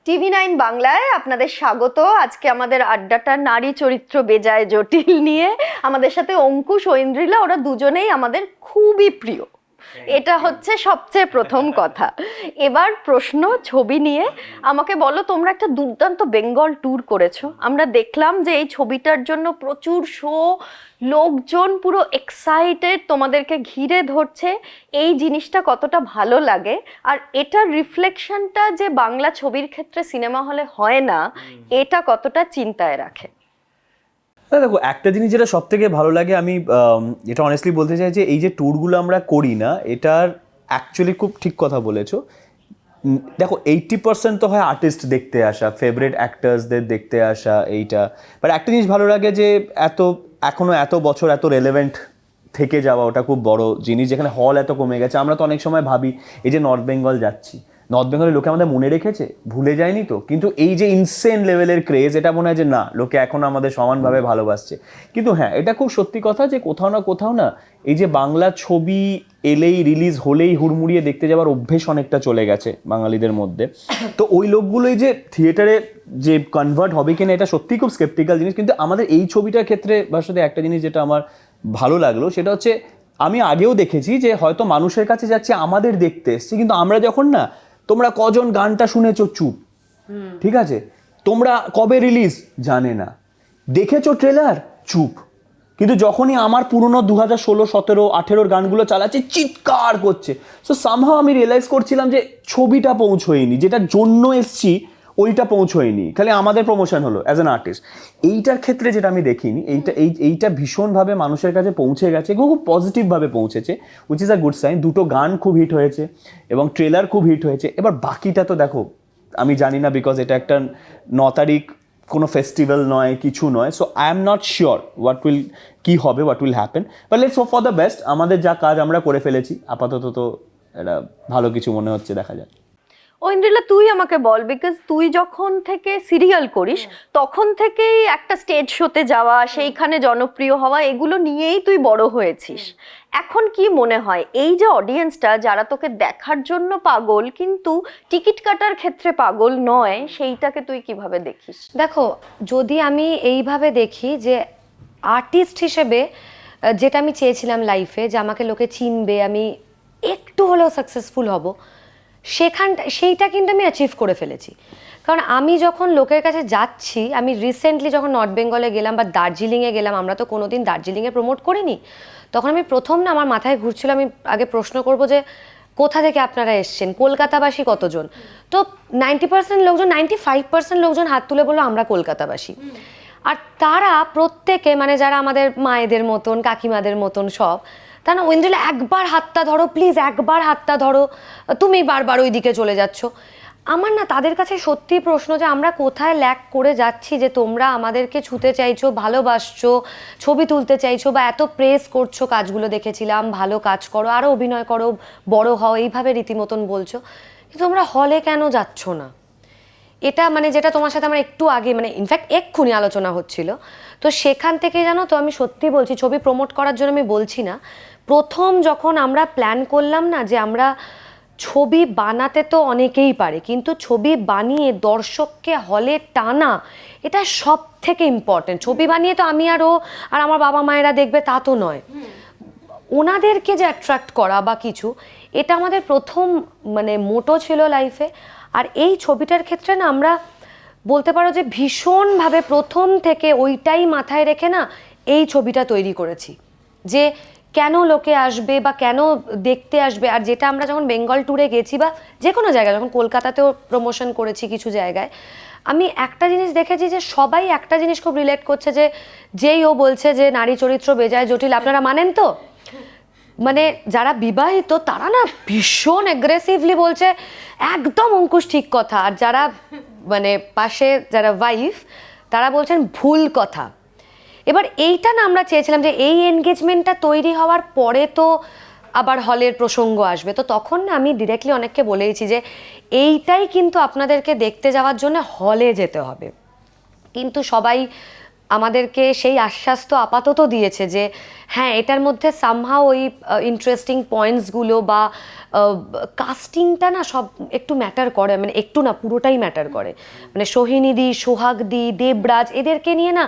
TV9 বাংলায় আপনাদের স্বাগত। আজকে আমাদের আড্ডাটা নারী চরিত্র বেজায় জটিল নিয়ে। আমাদের সাথে অঙ্কুশ ও ইন্দ্রিলা, ওরা দুজনেই আমাদের খুবই প্রিয়, এটা হচ্ছে সবচেয়ে প্রথম কথা। এবার প্রশ্ন ছবি নিয়ে। আমাকে বলো, তোমরা একটা দুর্দান্ত বেঙ্গল ট্যুর করেছো, আমরা দেখলাম যে এই ছবিটার জন্য প্রচুর শো, লোকজন পুরো এক্সাইটেড, তোমাদেরকে ঘিরে ধরছে। এই জিনিসটা কতটা ভালো লাগে, আর এটার রিফ্লেকশনটা যে বাংলা ছবির ক্ষেত্রে সিনেমা হলে হয় না, এটা কতটা চিন্তায় রাখে? দেখো, একটা জিনিস যেটা সব থেকে ভালো লাগে, আমি এটা অনেস্টলি বলতে চাই যে এই যে ট্যুরগুলো আমরা করি না, এটার অ্যাকচুয়ালি খুব ঠিক কথা বলেছো। দেখো 80% তো হয় আর্টিস্ট দেখতে আসা, ফেভারিট অ্যাক্টার্সদের দেখতে আসা, এইটা। বাট একটা জিনিস ভালো লাগে যে এখনো এত বছর এত রেলেভেন্ট থেকে যাওয়া, ওটা খুব বড় জিনিস। যেখানে হল এত কমে গেছে, আমরা তো অনেক সময় ভাবি এই যে নর্থ বেঙ্গল যাচ্ছি, নর্থ বেঙ্গলের লোকে আমাদের মনে রেখেছে, ভুলে যায়নি তো। কিন্তু এই যে ইনসেন লেভেলের ক্রেজ, এটা মনে হয় যে না, লোকে এখনো আমাদের সমানভাবে ভালোবাসছে। কিন্তু হ্যাঁ, এটা খুব সত্যি কথা যে কোথাও না এই যে বাংলা ছবি এলেই, রিলিজ হলেই হুড়মুড়িয়ে দেখতে যাওয়ার অভ্যেস অনেকটা চলে গেছে বাঙালিদের মধ্যে। তো ওই লোকগুলোই যে থিয়েটারে যে কনভার্ট হবে কিনা, এটা সত্যিই খুব স্কেপটিক্যাল জিনিস। কিন্তু আমাদের এই ছবিটার ক্ষেত্রে সাথে একটা জিনিস যেটা আমার ভালো লাগলো, সেটা হচ্ছে আমি আগেও দেখেছি যে হয়তো মানুষের কাছে যাচ্ছে, আমাদের দেখতে এসছে, কিন্তু আমরা যখন না, তোমরা কজন গানটা শুনেছো চুপ, ঠিক আছে, তোমরা কবে রিলিজ জানে না, দেখেছো ট্রেলার চুপ, কিন্তু যখনই আমার পুরনো 2016, 17, 18 গানগুলো চালাচ্ছে, চিৎকার করছে। সো সামহাও আমি রিয়েলাইজ করছিলাম যে ছবিটা পৌঁছয়নি, যেটার জন্য এসছি ওইটা পৌঁছয়নি, খালি আমাদের প্রমোশন হলো অ্যাজ অ্যান আর্টিস্ট। এইটার ক্ষেত্রে যেটা আমি দেখিনি, এইটা ভীষণভাবে মানুষের কাছে পৌঁছে গেছে, খুব পজিটিভভাবে পৌঁছেছে, which is a good sign. দুটো গান খুব হিট হয়েছে এবং ট্রেলার খুব হিট হয়েছে। এবার বাকিটা তো দেখো, আমি জানি না, বিকজ এটা একটা 9 তারিখ কোনো ফেস্টিভ্যাল নয়, কিছু নয়। So I am not sure কি হবে, what will happen. But let's hope for the best. আমাদের যা কাজ আমরা করে ফেলেছি, আপাতত তো এটা ভালো কিছু মনে হচ্ছে, দেখা যাক। ঐন্দ্রিলা, তুই আমাকে বল, বিকজ তুই যখন থেকে সিরিয়াল করিস তখন থেকেই একটা স্টেজ শোতে যাওয়া, সেইখানে জনপ্রিয় হওয়া, এগুলো নিয়েই তুই বড় হয়েছিস। এখন কি মনে হয়, এই যে অডিয়েন্সটা যারা তোকে দেখার জন্য পাগল কিন্তু টিকিট কাটার ক্ষেত্রে পাগল নয়, সেইটাকে তুই কিভাবে দেখিস? দেখো, যদি আমি এইভাবে দেখি যে আর্টিস্ট হিসেবে যেটা আমি চেয়েছিলাম লাইফে, যে আমাকে লোকে চিনবে, আমি একটু হলেও সাকসেসফুল হব, সেইটা কিন্তু আমি অ্যাচিভ করে ফেলেছি। কারণ আমি যখন লোকের কাছে যাচ্ছি, আমি রিসেন্টলি যখন নর্থ বেঙ্গলে গেলাম বা দার্জিলিংয়ে গেলাম, আমরা তো কোনোদিন দার্জিলিংয়ে প্রমোট করিনি, তখন আমি প্রথম না, আমার মাথায় ঘুরছিল, আমি আগে প্রশ্ন করব যে কোথা থেকে আপনারা এসছেন, কলকাতাবাসী কতজন? তো 90% লোকজন, 95% লোকজন হাত তুলে বললো আমরা কলকাতাবাসী। আর তারা প্রত্যেকে, মানে যারা আমাদের মায়েদের মতন, কাকিমাদের মতন সব, তা না, ঐন্দ্রিলা একবার হাতটা ধরো প্লিজ, একবার হাতটা ধরো, তুমি বারবার ওই দিকে চলে যাচ্ছ। আমার না তাদের কাছে সত্যি প্রশ্ন যে আমরা কোথায় ল্যাক করে যাচ্ছি, যে তোমরা আমাদেরকে ছুতে চাইছো, ভালোবাসছো, ছবি তুলতে চাইছো, বা এত প্রেস করছো, কাজগুলো দেখেছিলাম, ভালো কাজ করো, আরও অভিনয় করো, বড় হও, এইভাবে রীতিমতন বলছো, কিন্তু তোমরা হলে কেন যাচ্ছ না? এটা মানে যেটা তোমার সাথে আমার একটু আগে, মানে ইনফ্যাক্ট এক্ষুনি আলোচনা হচ্ছিল, তো সেখান থেকে জানো তো, আমি সত্যি বলছি, ছবি প্রমোট করার জন্য আমি বলছি না, প্রথম যখন আমরা প্ল্যান করলাম না যে আমরা ছবি বানাতে তো অনেকেই পারে, কিন্তু ছবি বানিয়ে দর্শককে হলে টানা, এটা সব থেকে ইম্পর্টেন্ট। ছবি বানিয়ে তো আমি আর ও আর আমার বাবা মায়েরা দেখবে তা তো নয়, ওনাদেরকে যে অ্যাট্রাক্ট করা বা কিছু, এটা আমাদের প্রথম মানে মোটো ছিল লাইফে। আর এই ছবিটার ক্ষেত্রে না, আমরা বলতে পারো যে ভীষণভাবে প্রথম থেকে ওইটাই মাথায় রেখে না এই ছবিটা তৈরি করেছি, যে কেন লোকে আসবে বা কেন দেখতে আসবে। আর যেটা আমরা যখন বেঙ্গল ট্যুরে গেছি বা যে কোনো জায়গায়, যখন কলকাতাতেও প্রমোশন করেছি কিছু জায়গায়, আমি একটা জিনিস দেখেছি যে সবাই একটা জিনিস খুব রিলেট করছে, যে যেই ও বলছে যে নারী চরিত্র বেজায় জটিল, আপনারা মানেন তো? মানে যারা বিবাহিত তারা না ভীষণ অ্যাগ্রেসিভলি বলছে একদম অঙ্কুশ ঠিক কথা, আর যারা মানে পাশে যারা ওয়াইফ, তারা বলছেন ভুল কথা। এবার এইটা না আমরা চেয়েছিলাম যে এই এনগেজমেন্টটা তৈরি হওয়ার পরে তো আবার হলের প্রসঙ্গ আসবে, তো তখন না আমি ডিরেক্টলি অনেককে বলেইছি যে এইটাই কিন্তু আপনাদেরকে দেখতে যাওয়ার জন্য হলে যেতে হবে। কিন্তু সবাই আমাদেরকে সেই আশ্বাস তো আপাতত দিয়েছে যে হ্যাঁ এটার মধ্যে সামহাও ওই ইন্টারেস্টিং পয়েন্টসগুলো বা কাস্টিংটা না সব একটু ম্যাটার করে, মানে একটু না পুরোটাই ম্যাটার করে। মানে সোহিনীদি, সোহাগদি, দেবরাজ এদেরকে নিয়ে না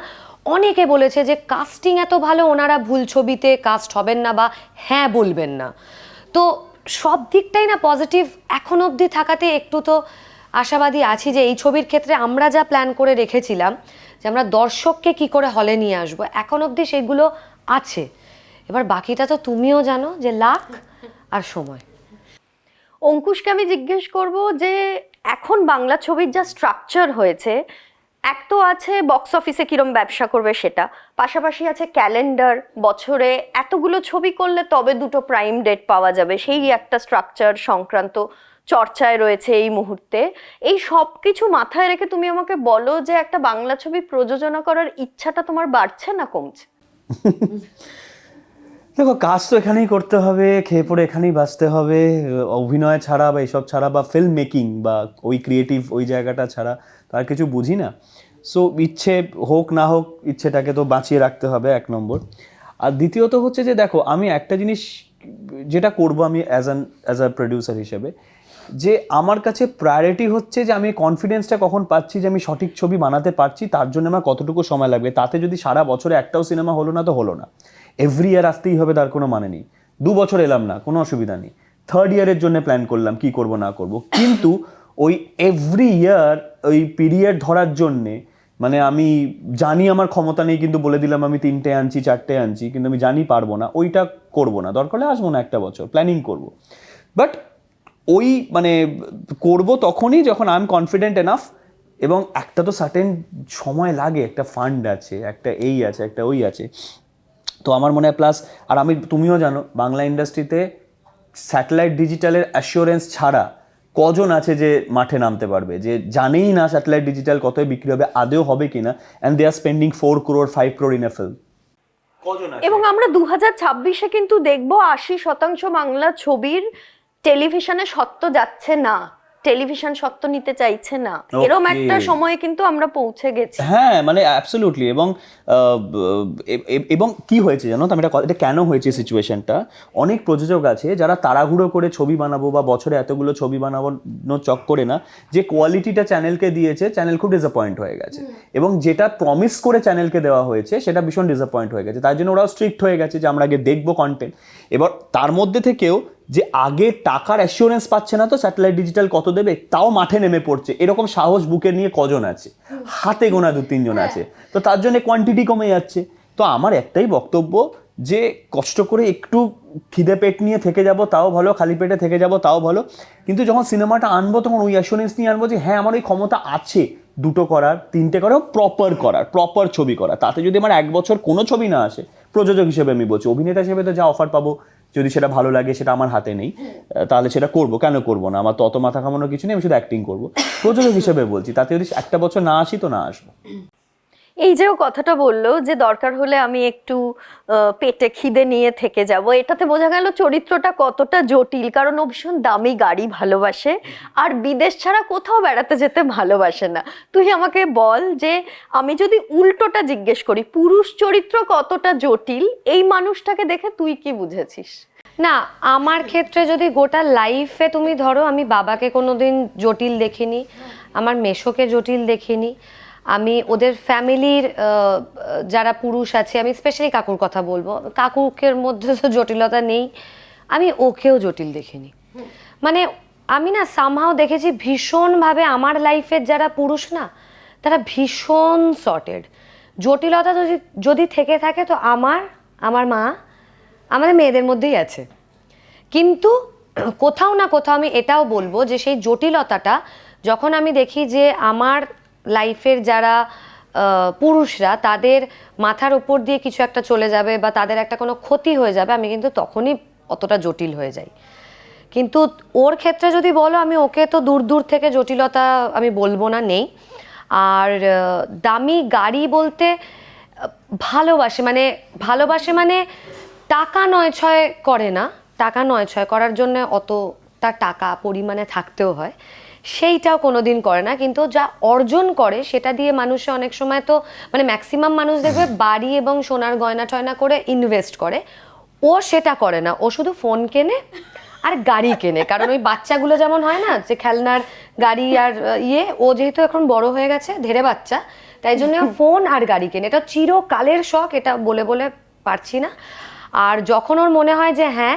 অনেকে বলেছে যে কাস্টিং এত ভালো, ওনারা ভুল ছবিতে কাস্ট হবেন না বা হ্যাঁ বলবেন না। তো সব দিকটাই না পজিটিভ এখন অবধি থাকাতে একটু তো আশাবাদী আছি যে এই ছবির ক্ষেত্রে আমরা যা প্ল্যান করে রেখেছিলাম যে আমরা দর্শককে কি করে হলে নিয়ে আসবো, এখন অবধি সেগুলো আছে। এবার বাকিটা তো তুমিও জানো যে লাক আর সময়। অঙ্কুশকে আমি জিজ্ঞেস করব যে এখন বাংলা ছবির যা স্ট্রাকচার হয়েছে, এক তো আছে বক্স অফিসে কিরম ব্যবসা করবে সেটা, পাশাপাশি আছে ক্যালেন্ডার, বছরে এতগুলো ছবি করলে তবে দুটো প্রাইম ডেট পাওয়া যাবে, সেই একটা স্ট্রাকচার সংক্রান্ত চর্চায় রয়েছে এই মুহূর্তে। এই সব কিছু মাথায় রেখে তুমি আমাকে বলো যে একটা বাংলা ছবি প্রযোজনা করার ইচ্ছাটা তোমার বাড়ছে না কমছে? দেখো, কাজ তো এখানেই করতে হবে, খেয়ে পড়ে এখানেই বাঁচতে হবে। অভিনয় ছাড়া বা এইসব ছাড়া বা ফিল্ম মেকিং বা ওই ক্রিয়েটিভ ওই জায়গাটা ছাড়া তার কিছু বুঝি না। সো ইচ্ছে হোক না হোক, ইচ্ছেটাকে তো বাঁচিয়ে রাখতে হবে, এক নম্বর। আর দ্বিতীয়ত হচ্ছে যে দেখো, আমি একটা জিনিস যেটা করব আমি অ্যাজ আ প্রডিউসার হিসেবে, যে আমার কাছে প্রায়োরিটি হচ্ছে যে আমি কনফিডেন্সটা কখন পাচ্ছি যে আমি সঠিক ছবি বানাতে পারছি, তার জন্য আমার কতটুকু সময় লাগবে। তাতে যদি সারা বছরে একটাও সিনেমা হলো না তো হলো না, এভরি ইয়ার আসতেই হবে তার কোনো মানে নেই। 2 বছর এলাম না, কোনো অসুবিধা নেই, 3rd ইয়ারের জন্য প্ল্যান করলাম কি করব না করব। কিন্তু ওই এভরি ইয়ার ওই পিরিয়ড ধরার জন্যে, মানে আমি জানি আমার ক্ষমতা নেই কিন্তু বলে দিলাম আমি 3টে আনছি 4টে আনছি, কিন্তু আমি জানি পারবো না, ওইটা করব না। দরকার হলে আসবো না একটা বছর, প্ল্যানিং করব। বাট ওই মানে করব তখনই যখন আই এম কনফিডেন্ট এনাফ, এবং একটা তো সার্টেন সময় লাগে, একটা ফান্ড আছে, একটা এই আছে, একটা ওই আছে। তো আমার মনে হয় প্লাস, আর আমি তুমিও জানো বাংলা ইন্ডাস্ট্রিতে স্যাটেলাইট ডিজিটালের অ্যাসিওরেন্স ছাড়া কজন আছে যে মাঠে নামতে পারবে, যে জানেই না স্যাটেলাইট ডিজিটাল কতই বিক্রি হবে, আদেও হবে কিনা, and they are spending 4 crore 5 crore in a film. এবং আমরা 2026-এ কিন্তু দেখবো 80% বাংলা ছবির টেলিভিশনে সত্ত্ব যাচ্ছে না, টেলিভিশন সত্ত্ব নিতে চাইছে না, এরকম একটা সময়ে কিন্তু আমরা পৌঁছে গেছি। হ্যাঁ, মানে অ্যাবসলিউটলি। এবং কি হয়েছে জানো তো, আমি এটা কেন হয়েছে সিচুয়েশনটা, অনেক প্রযোজক আছে যারা তাড়াহুড়ো করে ছবি বানাবো বা বছরে এতগুলো ছবি বানানোর চক্করে না, যে কোয়ালিটিটা চ্যানেলকে দিয়েছে, চ্যানেল খুব ডিসঅ্যাপয়েন্ট হয়ে গেছে, এবং যেটা প্রমিস করে চ্যানেলকে দেওয়া হয়েছে সেটা ভীষণ ডিসঅ্যাপয়েন্ট হয়ে গেছে। তার জন্য ওরাও স্ট্রিক্ট হয়ে গেছে যে আমরা আগে দেখবো কন্টেন্ট। এবার তার মধ্যে থেকেও যে আগে টাকার অ্যাসিওরেন্স পাচ্ছে না তো স্যাটেলাইট ডিজিটাল কত দেবে, তাও মাঠে নেমে পড়ছে, এরকম সাহস বুকে নিয়ে কজন আছে? হাতে গোনা 2-3 জন আছে। তো তার জন্য কোয়ান্টিটি কমে যাচ্ছে। তো আমার একটাই বক্তব্য যে কষ্ট করে একটু খিদে পেট নিয়ে থেকে যাব তাও ভালো, খালি পেটে থেকে যাব তাও ভালো, কিন্তু যখন সিনেমাটা আনবো তখন ওই অ্যাসিওরেন্স নিয়ে আনবো যে হ্যাঁ আমার ওই ক্ষমতা আছে 2টো করার, 3টে করার, প্রপার ছবি করা। তাতে যদি আমার 1 বছর কোনো ছবি না আসে, প্রযোজক হিসেবে আমি বলছি, অভিনেতা হিসেবে তো যা অফার পাবো যদি সেটা ভালো লাগে, সেটা আমার হাতে নেই, তাহলে সেটা করবো, কেন করবো না? আমার তো অত মাথা ঘামানোর কিছু নেই, আমি শুধু অ্যাক্টিং করবো। প্রযোজক হিসেবে বলছি, তাতে যদি 1টা বছর না আসি তো না আসবো। এই যে ও কথাটা বললো যে দরকার হলে আমি একটু পেটে খিদে নিয়ে থেকে যাব, এটাতে বোঝা গেল চরিত্রটা কতটা জটিল, কারণ ও ভীষণ দামি গাড়ি ভালোবাসে আর বিদেশ ছাড়া কোথাও বেড়াতে যেতে ভালোবাসে না। তুই আমাকে বল যে আমি যদি উল্টোটা জিজ্ঞেস করি, পুরুষ চরিত্র কতটা জটিল, এই মানুষটাকে দেখে তুই কি বুঝেছিস? না, আমার ক্ষেত্রে যদি গোটা লাইফে তুমি ধরো, আমি বাবাকে কোনোদিন জটিল দেখিনি, আমার মেশোকে জটিল দেখিনি, আমি ওদের ফ্যামিলির যারা পুরুষ আছে, আমি স্পেশালি কাকুর কথা বলবো, কাকুকের মধ্যে তো জটিলতা নেই, আমি ওকেও জটিল দেখিনি। মানে আমি না সামহাও দেখেছি ভীষণভাবে আমার লাইফের যারা পুরুষ না, তারা ভীষণ সর্টেড। জটিলতা যদি থেকে থাকে তো আমার মা, আমাদের মেয়েদের মধ্যেই আছে। কিন্তু কোথাও না কোথাও আমি এটাও বলবো যে সেই জটিলতাটা যখন আমি দেখি যে আমার লাইফের যারা পুরুষরা, তাদের মাথার উপর দিয়ে কিছু একটা চলে যাবে বা তাদের একটা কোনো ক্ষতি হয়ে যাবে, আমি কিন্তু তখনই অতটা জটিল হয়ে যাই। কিন্তু ওর ক্ষেত্রে যদি বলো, আমি ওকে তো দূর থেকে জটিলতা আমি বলবো না নেই। আর দামি গাড়ি বলতে ভালোবাসে মানে টাকা নয় ছয় করে না, টাকা নয় ছয় করার জন্য অত তার টাকা পরিমাণে থাকতেও হয়, সেইটাও কোনোদিন করে না, কিন্তু যা অর্জন করে সেটা দিয়ে মানুষে অনেক সময় তো মানে ম্যাক্সিমাম মানুষ দেখবে বাড়ি এবং সোনার গয়না টয়না করে ইনভেস্ট করে, ও সেটা করে না, ও শুধু ফোন কেনে আর গাড়ি কেনে। কারণ ওই বাচ্চাগুলো যেমন হয় না যে খেলনার গাড়ি আর ও যেহেতু এখন বড় হয়ে গেছে ধেরে বাচ্চা, তাই জন্য ফোন আর গাড়ি কেনে, এটা চিরকালের শখ, এটা বলে বলে পারছি না। আর যখন ওর মনে হয় যে হ্যাঁ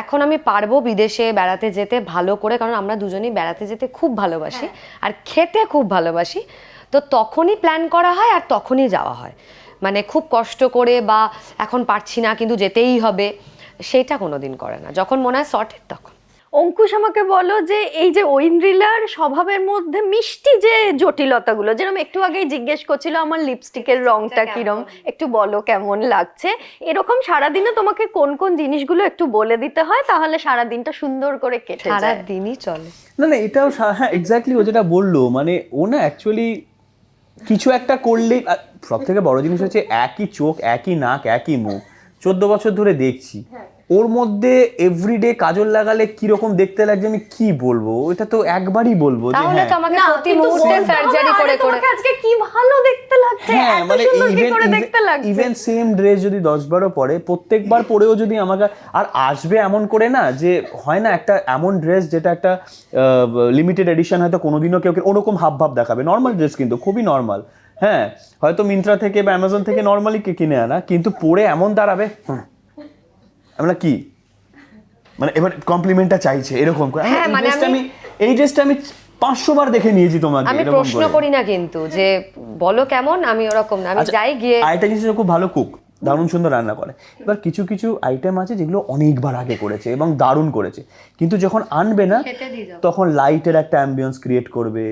এখন আমি পারবো বিদেশে বেড়াতে যেতে ভালো করে, কারণ আমরা দুজনেই বেড়াতে যেতে খুব ভালোবাসি আর খেতে খুব ভালোবাসি, তো তখনই প্ল্যান করা হয় আর তখনই যাওয়া হয়। মানে খুব কষ্ট করে বা এখন পারছি না কিন্তু যেতেই হবে, সেইটা কোনোদিন করে না। যখন মনে হয় সর্টেড তখন। অঙ্কুশ আমাকে বলো যে এই যে ঐন্দ্রিলার স্বভাবের মধ্যে মিষ্টি যে জটিলতাগুলো, যেরকম একটু আগেই জিজ্ঞেস করছিল আমার লিপস্টিকের রংটা কিরম, একটু বলো কেমন লাগছে, এরকম সারাদিনে তোমাকে কোন কোন জিনিসগুলো একটু বলে দিতে হয় তাহলে সারাদিনটা সুন্দর করে কেটে সারা যায়? দিনই চলে। না না, এটাও হ্যাঁ এক্স্যাক্টলি ও যেটা বললো, মানে ও না অ্যাকচুয়ালি কিছু একটা করলেই, সব থেকে বড় জিনিস হচ্ছে একই চোখ একই নাক একই মুখ 14 বছর ধরে দেখছি, ওর মধ্যে এভরিডে কাজল লাগালে কিরকম দেখতে লাগছে আমি কি বলবো, ওইটা তো একবারই বলবো যে তাহলে হ্যাঁ তো আমাকে না, প্রতি কিন্তু মুহূর্তে বলতে হবে, সার্জারি করে আরে করে তোমাকে আজকে কি ভালো দেখতে লাগছে, হ্যাঁ এত মানে সুন্দর কি করে দেখতে লাগছে। ইভেন সেম ড্রেস যদি 10 বারও পরে, প্রত্যেকবার পরেও যদি আমাকে আর আসবে এমন করে না যে হয় না একটা এমন ড্রেস যেটা একটা লিমিটেড এডিশন হয়তো কোনোদিনও কেউ ওরকম হাব ভাব দেখাবে, নর্মাল ড্রেস কিন্তু খুবই নর্মাল, হ্যাঁ হয়তো মিন্ত্রা থেকে বা অ্যামাজন থেকে নর্মালি কিনে আনা, কিন্তু পরে এমন দাঁড়াবে আমরা কি মানে এবার কমপ্লিমেন্টটা চাইছে এরকম করে। হ্যাঁ, মানে এই ড্রেসটা আমি 500 বার দেখে নিয়েছি তোমাকে, আমি এরকম প্রশ্ন করে। করি না কিন্তু যে বলো কেমন, আমি ওরকম না, আমি আচ্ছা, যাই গিয়ে আরেকটা জিনিস খুব ভালো কুক, দারুণ সুন্দর রান্না করে। এবার কিছু কিছু আইটেম আছে যেগুলো অনেকবার আগে করেছে এবং দারুণ করেছে, কিন্তু যখন আনবে না তখন লাইটের একটা অ্যাম্বিয়েন্স ক্রিয়েট করবে,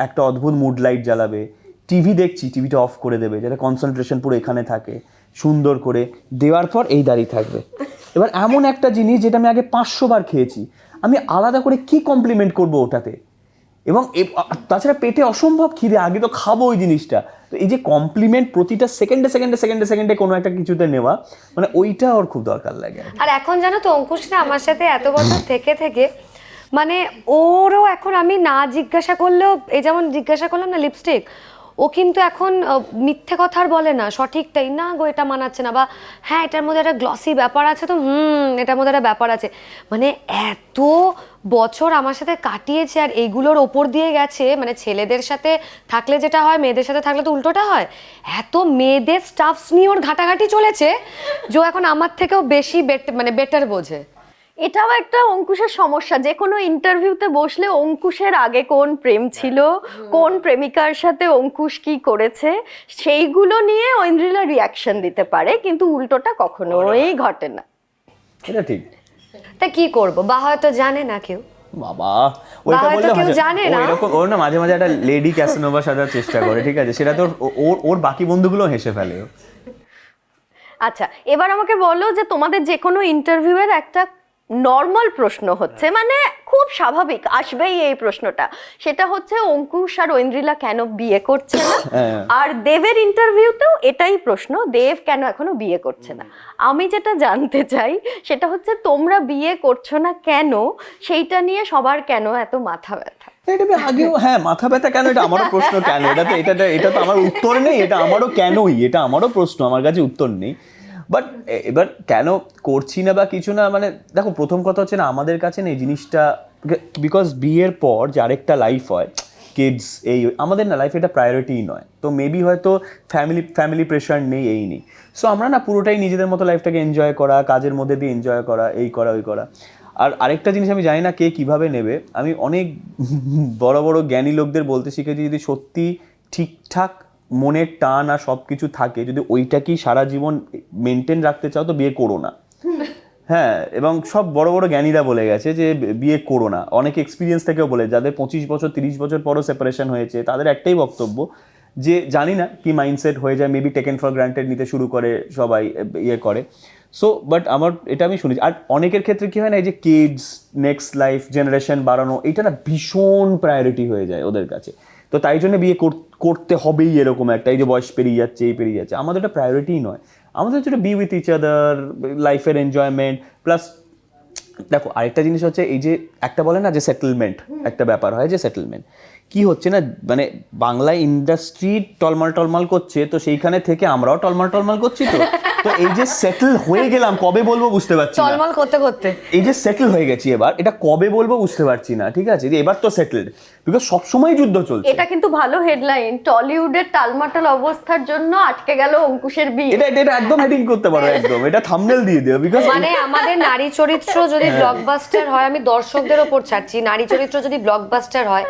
একটা অদ্ভুত মুড লাইট জ্বালাবে, টিভি দেখছি টিভিটা অফ করে দেবে যাতে কনসেন্ট্রেশন পুরো এখানে থাকে, সুন্দর করে দেওয়ার পর এই দাঁড়িয়ে থাকবে। এবার এমন একটা জিনিস যেটা আমি আগে 500 বার খেয়েছি, আমি আলাদা করে কি কমপ্লিমেন্ট করবো ওটাতে, এবং তাছাড়া পেটে অসম্ভব খিদে, আগে তো খাবো ওই জিনিসটা, তো এই যে কমপ্লিমেন্ট প্রতিটা সেকেন্ডে সেকেন্ডে সেকেন্ডে সেকেন্ডে কোনো একটা কিছুতে নেওয়া, মানে ওইটা ওর খুব দরকার লাগে। আর এখন জানো তো অঙ্কুশ না আমার সাথে এত বছর থেকে থেকে মানে ওরও এখন আমি না জিজ্ঞাসা করলেও, এই যেমন জিজ্ঞাসা করলাম না লিপস্টিক, ও কিন্তু এখন মিথ্যে কথা আর বলে না, সঠিকটাই না গো এটা মানাচ্ছে না, বা হ্যাঁ এটার মধ্যে একটা গ্লসি ব্যাপার আছে, তো এটার মধ্যে একটা ব্যাপার আছে, মানে এত বছর আমার সাথে কাটিয়েছে আর এইগুলোর ওপর দিয়ে গেছে। মানে ছেলেদের সাথে থাকলে যেটা হয় মেয়েদের সাথে থাকলে তো উল্টোটা হয়, এত মেয়েদের স্টাফস নিয়ে ওর ঘাটাঘাটি চলেছে যে এখন আমার থেকেও বেশি মানে বেটার বোঝে। এটাও একটা অঙ্কুশের সমস্যা, যে কোনো ইন্টারভিউতে বসলে অঙ্কুশের আগে কোন প্রেম ছিল, কোন প্রেমিকার সাথে অঙ্কুশ কি করেছে, সেইগুলো নিয়ে ঐন্দ্রিলা রিয়াকশন দিতে পারে, কিন্তু উল্টোটা কখনোই ঘটে না। এটা ঠিক। তা কি করব, বা হয়তো জানে না কেউ, বাবা ওইটা হয়তো বললে কেউ জানে না। এরকম ওর না মাঝে মাঝে একটা লেডি ক্যাসনোভা সাজার চেষ্টা করে, ঠিক আছে, সেটা তো ওর বাকি বন্ধুগুলো হেসে ফেলে। আচ্ছা, এবার আমাকে বলো যে তোমাদের যে কোনো ইন্টারভিউয়ের একটা নর্মাল প্রশ্ন হচ্ছে, মানে খুব স্বাভাবিক আসবেই এই প্রশ্নটা, সেটা হচ্ছে অঙ্কুশ আর ঐন্দ্রিলা কেন বিয়ে করছে না, আর দেবের ইন্টারভিউতেও এটাই প্রশ্ন, দেব কেন এখনো বিয়ে করছে না। আমি যেটা জানতে চাই সেটা হচ্ছে তোমরা বিয়ে করছো না কেন, সেইটা নিয়ে সবার কেন এত মাথা ব্যথা? এটা আমি আগেও, হ্যাঁ মাথা ব্যথা কেন, এটা আমারও প্রশ্ন, কেন এটা তো আমার উত্তর নেই, এটা আমারও কেনই, এটা আমারও প্রশ্ন, আমার কাছে উত্তর নেই। বাট এবার কেন করছি না বা কিছু না, মানে দেখো প্রথম কথা হচ্ছে না আমাদের কাছে না এই জিনিসটা, বিকজ বিয়ের পর যে আরেকটা লাইফ হয়, কিডস, এই আমাদের না লাইফ এটা প্রায়োরিটিই নয়, তো মেবি হয়তো ফ্যামিলি প্রেশার নেই, এই নেই, সো আমরা না পুরোটাই নিজেদের মতো লাইফটাকে এনজয় করা, কাজের মধ্যে দিয়ে এনজয় করা, এই করা ওই করা। আর আরেকটা জিনিস আমি জানি না কে কিভাবে নেবে, আমি অনেক বড় বড় জ্ঞানী লোকদের বলতে শিখেছি, যদি সত্যি ঠিকঠাক মনের টান আর সব কিছু থাকে, যদি ওইটাকেই সারা জীবন মেনটেন রাখতে চাও তো বিয়ে করো না। হ্যাঁ, এবং সব বড় বড় জ্ঞানীরা বলে গেছে যে বিয়ে করো না, অনেক এক্সপিরিয়েন্স থেকেও বলে, যাদের 25 বছর 30 বছর পরও সেপারেশন হয়েছে তাদের একটাই বক্তব্য যে জানি না কি মাইন্ডসেট হয়ে যায়, মেবি টেকেন ফর গ্রান্টেড নিতে শুরু করে সবাই, ইয়ে করে। সো বাট আমার এটা আমি শুনেছি, আর অনেকের ক্ষেত্রে কি হয় না, এই যে কিডস, নেক্সট লাইফ, জেনারেশন বাড়ানো, এটা না ভীষণ প্রায়োরিটি হয়ে যায় ওদের কাছে, তো তাই জন্য বিয়ে করতে হবেই এরকম একটা, এই যে বয়স পেরিয়ে যাচ্ছে, এই পেরিয়ে যাচ্ছে, আমাদের এটা প্রায়োরিটিই নয়, আমাদের হচ্ছে বি উইথ ইচ আদার, লাইফের এনজয়মেন্ট, প্লাস দেখো আরেকটা জিনিস হচ্ছে এই যে একটা বলে না যে সেটেলমেন্ট, একটা ব্যাপার হয় যে সেটেলমেন্ট কি হচ্ছে না, মানে বাংলা ইন্ডাস্ট্রি টলমাল টলমাল করছে, তো সেইখানে থেকে আমরাও টলমাল টলমাল করছি। তো তো এই যে সেটেল হয়ে গেলাম কবে বলবো বুঝতে পারছি না, টলমল করতে করতে এই যে সেটেল হয়ে গেছি এবার এটা কবে বলবো বুঝতে পারছি না, ঠিক আছে, যে এবার তো সেটেলড, বিকজ সবসময় যুদ্ধ চলছে। এটা কিন্তু ভালো হেডলাইন, টলিউডের টালমাটাল অবস্থার জন্য আটকে গেল অঙ্কুশের বিয়ে। এটা এটা একদম হেডিং করতে পারো, একদম এটা থাম্বনেল দিয়ে দিও, বিকজ মানে আমাদের নারী চরিত্র যদি ব্লকবাস্টার হয়, আমি দর্শকদের ওপর ছাড়ছি, নারী চরিত্র যদি ব্লকবাস্টার হয়,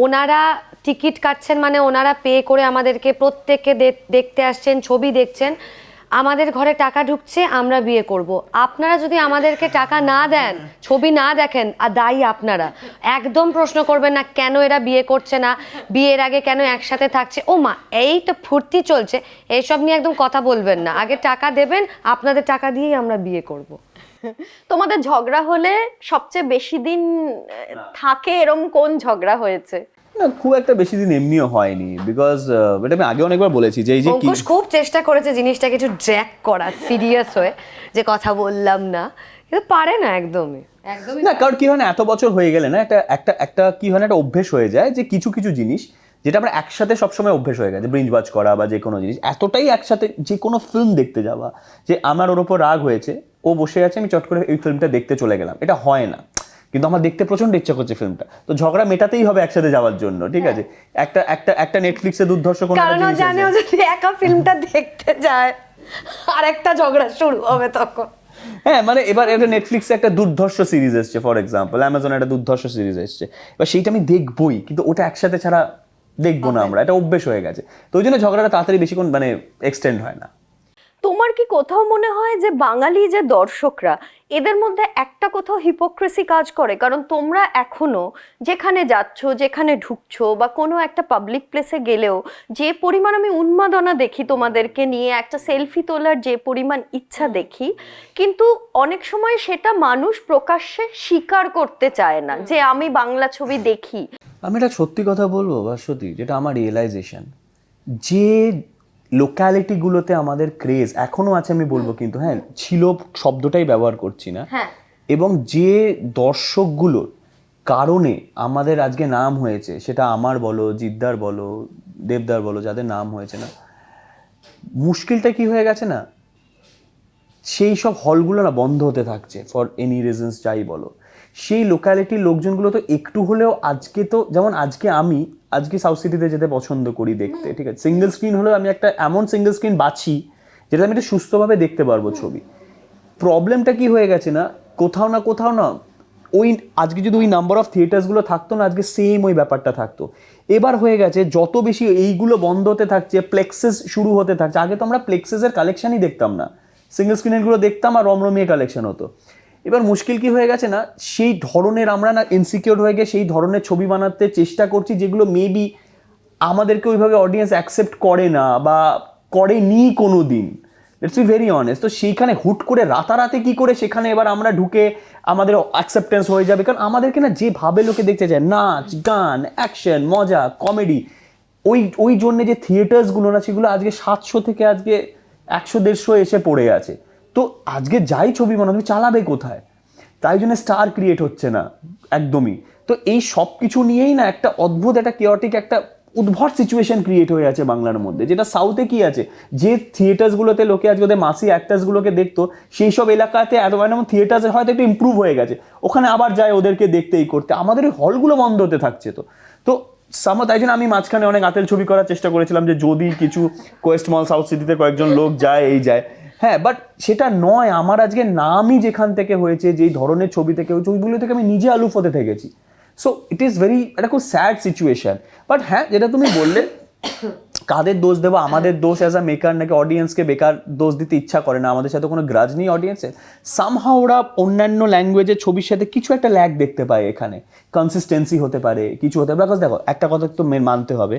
ওনারা টিকিট কাটছেন মানে ওনারা পে করে আমাদেরকে প্রত্যেককে দেখতে আসছেন, ছবি দেখছেন, আমাদের ঘরে টাকা ঢুকছে, আমরা বিয়ে করব। আপনারা যদি আমাদেরকে টাকা না দেন, ছবি না দেখেন, আর দায়ী আপনারা। একদম প্রশ্ন করবেন না কেন এরা বিয়ে করছে না, বিয়ের আগে কেন একসাথে থাকছে, ও মা এই তো ফুর্তি চলছে, এইসব নিয়ে একদম কথা বলবেন না। আগে টাকা দেবেন, আপনাদের টাকা দিয়েই আমরা বিয়ে করব। তোমাদের ঝগড়া হলে সবচেয়ে বেশি দিন থাকে এরম কোন ঝগড়া হয়েছে? না খুব একটা বেশি দিন এমনিও হয়নি, বিকজ এটা আমি আগে অনেকবার বলেছি যে এই যে কি অঙ্কুশ খুব চেষ্টা করেছে জিনিসটা কিছু ড্র্যাক করা, সিরিয়াস হয়ে, যে কথা বললাম না, কিন্তু পারে না একদমই। না, কারণ কি হয় না, এত বছর হয়ে গেলে না একটা একটা একটা কি হয় না, একটা অভ্যেস হয়ে যায় যে কিছু কিছু জিনিস যেটা আমরা একসাথে সবসময় অভ্যেস হয়ে গেছে, ব্রিঞ্জ ওয়াচ করা বা যে কোনো জিনিস, এতটাই একসাথে যে কোনো ফিল্ম দেখতে যাওয়া, যে আমার ওর ওপর রাগ হয়েছে, ও বসে আছে, আমি চট করে এই ফিল্মটা দেখতে চলে গেলাম, এটা হয় না, কিন্তু আমার দেখতে প্রচন্ড ইচ্ছা করছে ফিল্মটা, তো ঝগড়া মেটাতেই হবে একসাথে যাওয়ার জন্য, ঠিক আছে। একটা একটা একটা নেটফ্লিক্সে দুর্ধর্ষ কোনো কারণ ও জানে ও যদি একা ফিল্মটা দেখতে যায় আর একটা ঝগড়া শুরু হবে তখন। হ্যাঁ, মানে এবার একটা নেটফ্লিক্সে একটা দুর্ধর্ষ সিরিজ এসছে, ফর এক্সাম্পল অ্যামাজনে একটা দুর্ধর্ষ সিরিজ এসছে, এবার সেইটা আমি দেখবই, কিন্তু ওটা একসাথে ছাড়া দেখবো না আমরা, এটা অভ্যেস হয়ে গেছে, তো ওই জন্য ঝগড়াটা তাড়াতাড়ি বেশিক্ষণ মানে এক্সটেন্ড হয় না। তোমার কি কোথাও মনে হয় যে বাঙালি যে দর্শকরা, এদের মধ্যে একটা কোথাও হিপোক্রেসি কাজ করে? কারণ তোমরা এখনো যেখানে যাচ্ছ, যেখানে ঢুকছো, বা কোনো একটা পাবলিক প্লেসে গেলেও যে পরিমাণ আমি উন্মাদনা দেখি তোমাদেরকে নিয়ে, একটা সেলফি তোলার যে পরিমাণ ইচ্ছা দেখি, কিন্তু অনেক সময় সেটা মানুষ প্রকাশ্যে স্বীকার করতে চায় না যে আমি বাংলা ছবি দেখি। আমি এটা সত্যি কথা বলবো ভাস্বতী, যেটা আমার রিয়েলাইজেশন, যে লোক্যালিটিগুলোতে আমাদের ক্রেজ এখনো আছে আমি বলবো, কিন্তু হ্যাঁ ছিল শব্দটাই ব্যবহার করছি না, হ্যাঁ, এবং যে দর্শকগুলোর কারণে আমাদের আজকে নাম হয়েছে, সেটা আমার বলো, জিদ্দার বলো, দেবদার বলো, যাদের নাম হয়েছে না, মুশকিলটা কি হয়ে গেছে না, সেই সব হলগুলো না বন্ধ হতে থাকছে ফর এনি রিজনস, যাই বলো, সেই লোক্যালিটির লোকজনগুলো তো একটু হলেও আজকে, তো যেমন আজকে সাউথ সিটিতে যেতে পছন্দ করি দেখতে, ঠিক আছে, সিঙ্গেল স্ক্রিন হলেও আমি একটা এমন সিঙ্গেল স্ক্রিন বাছি যেটা আমি একটা সুস্থভাবে দেখতে পারবো ছবি। প্রবলেমটা কি হয়ে গেছে না, কোথাও না ওই আজকে যদি ওই নাম্বার অফ থিয়েটার্সগুলো থাকতো না, আজকে সেম ওই ব্যাপারটা থাকতো। এবার হয়ে গেছে যত বেশি এইগুলো বন্ধ হতে থাকছে, প্লেক্সেস শুরু হতে থাকছে, আগে তো আমরা প্লেক্সেসের কালেকশনই দেখতাম না, সিঙ্গেল স্ক্রিনেরগুলো দেখতাম আর রমরমিয়ে কালেকশন হতো। এবার মুশকিল কি হয়ে গেছে না, সেই ধরনের আমরা না ইনসিকিউর হয়ে গিয়ে সেই ধরনের ছবি বানাতে চেষ্টা করছি, যেগুলো মেবি আমাদেরকে ওইভাবে অডিয়েন্স অ্যাকসেপ্ট করে না বা করেনি কোনো দিন, লেটস বি ভেরি অনেস্ট। তো সেইখানে হুট করে রাতারাতি কি করে সেখানে এবার আমরা ঢুকে আমাদের অ্যাকসেপ্টেন্স হয়ে যাবে, কারণ আমাদেরকে না যেভাবে লোকে দেখতে চায়, নাচ গান অ্যাকশন মজা কমেডি, ওই জন্যে যে থিয়েটার্সগুলো না, সেগুলো আজকে 700 থেকে আজকে 100-150 এসে পড়ে আছে। তো আজকে যাই ছবি বানাবে চালাবে কোথায়, তাই জন্য স্টার ক্রিয়েট হচ্ছে না একদমই। তো এই সব কিছু নিয়েই না একটা অদ্ভুত একটা কেওটিক একটা উদ্ভট সিচুয়েশন ক্রিয়েট হয়ে আছে বাংলার মধ্যে, যেটা সাউথে কি আছে, যে থিয়েটার্সগুলোতে লোকে আজকে ওদের মাসি অ্যাক্টার্সগুলোকে দেখতো, সেই সব এলাকাতে এত মানে থিয়েটার্সের হয়তো একটু ইম্প্রুভ হয়ে গেছে, ওখানে আবার যায় ওদেরকে দেখতে এই করতে, আমাদের ওই হলগুলো বন্ধ হতে থাকছে। তো তাই জন্য আমি মাঝখানে অনেক আতেল ছবি করার চেষ্টা করেছিলাম, যে যদি কিছু কোয়েস্ট মল সাউথ সিটিতে কয়েকজন লোক যায় এই যায়, হ্যাঁ, বাট সেটা নয়। আমার আজকে নামই যেখান থেকে হয়েছে, যেই ধরনের ছবি থেকে, ওই ছবিগুলো থেকে আমি নিজে আলুফ হতে থেকেছি। সো ইট ইজ ভেরি, একটা খুব স্যাড সিচুয়েশন। বাট হ্যাঁ, যেটা তুমি বললে কাদের দোষ দেবো, আমাদের দোষ অ্যাজ আ মেকার, নাকি অডিয়েন্সকে বেকার দোষ দিতে ইচ্ছা করে না, আমাদের সাথে কোনো গ্রাজ নেই অডিয়েন্সের, সামহাও ওরা অন্যান্য ল্যাঙ্গুয়েজের ছবির সাথে কিছু একটা ল্যাগ দেখতে পায়, এখানে কনসিস্টেন্সি হতে পারে, কিছু হতে পারে। দেখো একটা কথা তো মানতে হবে,